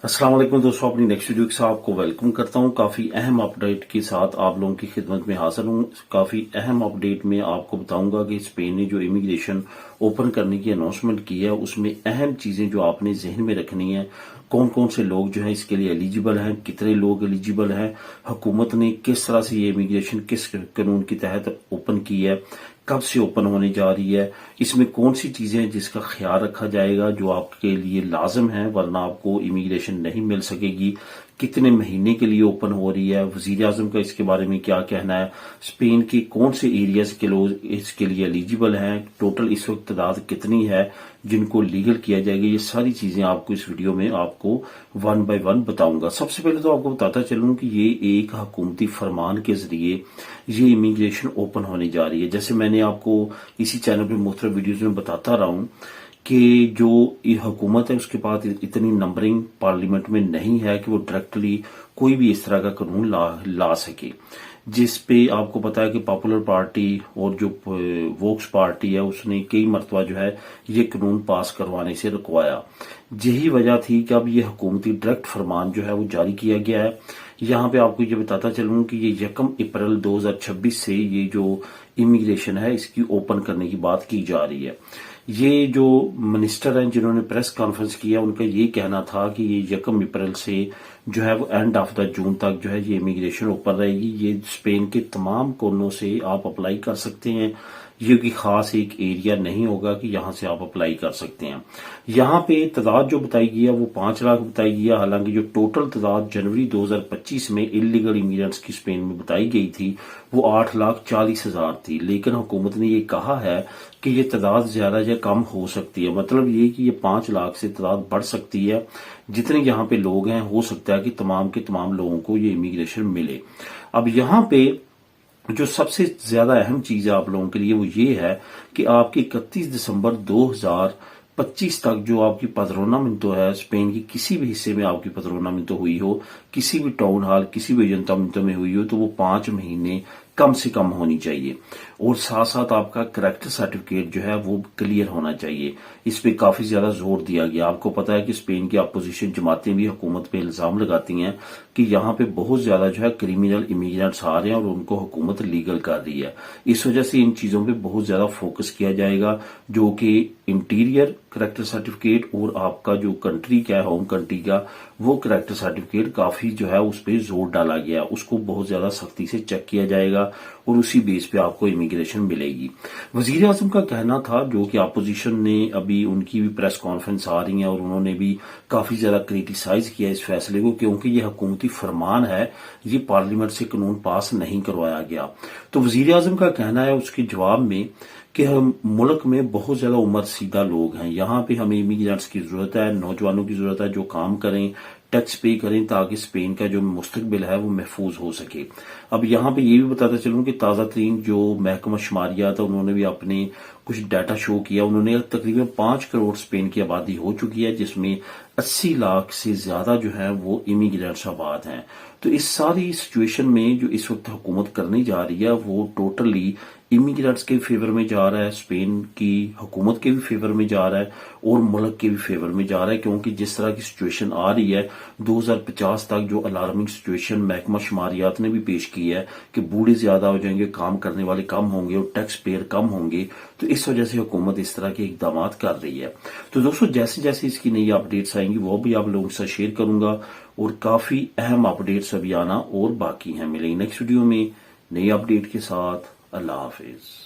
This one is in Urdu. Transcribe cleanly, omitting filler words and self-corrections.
السلام علیکم دوستوں، اپنی نیکسٹ ویڈیو کے ساتھ آپ کو ویلکم کرتا ہوں۔ کافی اہم اپڈیٹ کے ساتھ آپ لوگوں کی خدمت میں حاضر ہوں۔ کافی اہم اپڈیٹ میں آپ کو بتاؤں گا کہ اسپین نے جو امیگریشن اوپن کرنے کی اناؤنسمنٹ کی ہے، اس میں اہم چیزیں جو آپ نے ذہن میں رکھنی ہیں، کون کون سے لوگ جو ہیں اس کے لیے ایلیجیبل ہیں، کتنے لوگ ایلیجیبل ہیں، حکومت نے کس طرح سے یہ امیگریشن کس قانون کے تحت اوپن کی ہے، کب سے اوپن ہونے جا رہی ہے، اس میں کون سی چیزیں ہیں جس کا خیال رکھا جائے گا جو آپ کے لیے لازم ہے ورنہ آپ کو امیگریشن نہیں مل سکے گی، کتنے مہینے کے لیے اوپن ہو رہی ہے، وزیر اعظم کا اس کے بارے میں کیا کہنا ہے، اسپین کے کون سے ایریاز کے لوگ اس کے لیے ایلیجیبل ہیں، ٹوٹل اس وقت تعداد کتنی ہے جن کو لیگل کیا جائے گا، یہ ساری چیزیں آپ کو اس ویڈیو میں آپ کو ون بائی ون بتاؤں گا۔ سب سے پہلے تو آپ کو بتاتا چلوں کہ یہ ایک حکومتی فرمان کے ذریعے یہ امیگریشن اوپن ہونے جا رہی ہے۔ جیسے میں نے آپ کو اسی چینل پہ مختلف ویڈیوز میں بتاتا رہا ہوں کہ جو یہ حکومت ہے اس کے پاس اتنی نمبرنگ پارلیمنٹ میں نہیں ہے کہ وہ ڈائریکٹلی کوئی بھی اس طرح کا قانون لا سکے، جس پہ آپ کو پتا ہے کہ پاپولر پارٹی اور جو ووکس پارٹی ہے اس نے کئی مرتبہ جو ہے یہ قانون پاس کروانے سے رکوایا۔ یہی وجہ تھی کہ اب یہ حکومتی ڈائریکٹ فرمان جو ہے وہ جاری کیا گیا ہے۔ یہاں پہ آپ کو یہ بتاتا چلوں کہ یہ 1 اپریل 2026 سے یہ جو امیگریشن ہے اس کی اوپن کرنے کی بات کی جا رہی ہے۔ یہ جو منسٹر ہیں جنہوں نے پریس کانفرنس کیا ان کا یہ کہنا تھا کہ یہ 1 اپریل سے جو ہے وہ اینڈ آف دا جون تک جو ہے یہ امیگریشن اوپن رہے گی۔ یہ اسپین کے تمام کونوں سے آپ اپلائی کر سکتے ہیں، یہ کوئی خاص ایک ایریا نہیں ہوگا کہ یہاں سے آپ اپلائی کر سکتے ہیں۔ یہاں پہ تعداد جو بتائی گئی ہے وہ 5 لاکھ بتائی گئی ہے، حالانکہ جو ٹوٹل تعداد جنوری 2025 میں انلیگل امیگرینٹس کی اسپین میں بتائی گئی تھی وہ 8,40,000 تھی، لیکن حکومت نے یہ کہا ہے کہ یہ تعداد زیادہ یا کم ہو سکتی ہے۔ مطلب یہ کہ یہ 5 لاکھ سے تعداد بڑھ سکتی ہے، جتنے یہاں پہ لوگ ہیں ہو سکتا ہے کہ تمام کے تمام لوگوں کو یہ امیگریشن ملے۔ اب یہاں پہ جو سب سے زیادہ اہم چیز ہے آپ لوگوں کے لیے وہ یہ ہے کہ آپ کی 31 دسمبر 2025 تک جو آپ کی پدرونامنتو ہے، اسپین کی کسی بھی حصے میں آپ کی پدرونامنتو ہوئی ہو، کسی بھی ٹاؤن ہال کسی بھی ایجنٹامنتو میں ہوئی ہو، تو وہ 5 مہینے کم سے کم ہونی چاہیے، اور ساتھ ساتھ آپ کا کریکٹر سرٹیفکیٹ جو ہے وہ کلیئر ہونا چاہیے۔ اس پہ کافی زیادہ زور دیا گیا۔ آپ کو پتا ہے کہ اسپین کی اپوزیشن جماعتیں بھی حکومت پہ الزام لگاتی ہیں کہ یہاں پہ بہت زیادہ جو ہے کریمنل امیگرینٹس آ رہے ہیں اور ان کو حکومت لیگل کر رہی ہے۔ اس وجہ سے ان چیزوں پہ بہت زیادہ فوکس کیا جائے گا، جو کہ انٹیریئر کریکٹر سرٹیفکیٹ اور آپ کا جو کنٹری کا ہے، ہوم کنٹری کا وہ کریکٹر سرٹیفکیٹ کافی جو ہے اس پہ زور ڈالا گیا، اس کو بہت زیادہ سختی سے چیک کیا جائے گا اور اسی بیس پہ آپ کو امیگریشن ملے گی۔ وزیر اعظم کا کہنا تھا، جو کہ اپوزیشن نے ابھی ان کی بھی پریس کانفرنس آ رہی ہیں اور انہوں نے بھی کافی زیادہ کریٹیسائز کیا اس فیصلے کو، کیونکہ یہ حکومتی فرمان ہے، یہ پارلیمنٹ سے قانون پاس نہیں کروایا گیا۔ تو وزیر اعظم کا کہنا ہے اس کے جواب میں کہ ہم ملک میں بہت زیادہ عمر رسیدہ لوگ ہیں، یہاں پہ ہمیں امیگرینٹس کی ضرورت ہے، نوجوانوں کی ضرورت ہے جو کام کریں، ٹیکس پے کریں، تاکہ اسپین کا جو مستقبل ہے وہ محفوظ ہو سکے۔ اب یہاں پہ یہ بھی بتاتا چلوں کہ تازہ ترین جو محکمہ شماریات ہے انہوں نے بھی اپنے کچھ ڈیٹا شو کیا، انہوں نے تقریباً 5 کروڑ اسپین کی آبادی ہو چکی ہے، جس میں 80 لاکھ سے زیادہ جو ہیں وہ امیگرینٹس آباد ہیں۔ تو اس ساری سچویشن میں جو اس وقت حکومت کرنے جا رہی ہے وہ ٹوٹلی امیگرینٹس کے فیور میں جا رہا ہے، اسپین کی حکومت کے بھی فیور میں جا رہا ہے اور ملک کے بھی فیور میں جا رہا ہے، کیونکہ جس طرح کی سچویشن آ رہی ہے 2050 تک جو الارمنگ سچویشن محکمہ شماریات نے بھی پیش کی ہے کہ بوڑھے زیادہ ہو جائیں گے، کام کرنے والے کم ہوں گے اور ٹیکس پیئر کم ہوں گے، تو اس وجہ سے حکومت اس طرح کے اقدامات کر رہی ہے۔ تو دوستو جیسے جیسے اس کی نئی اپڈیٹس آئیں گی وہ بھی آپ لوگوں کے ساتھ شیئر کروں گا، اور کافی اہم اپڈیٹس ابھی آنا اور باقی ہیں۔ ملیں گے نیکسٹ ویڈیو میں نئی اپڈیٹ کے ساتھ۔ اللہ حافظ۔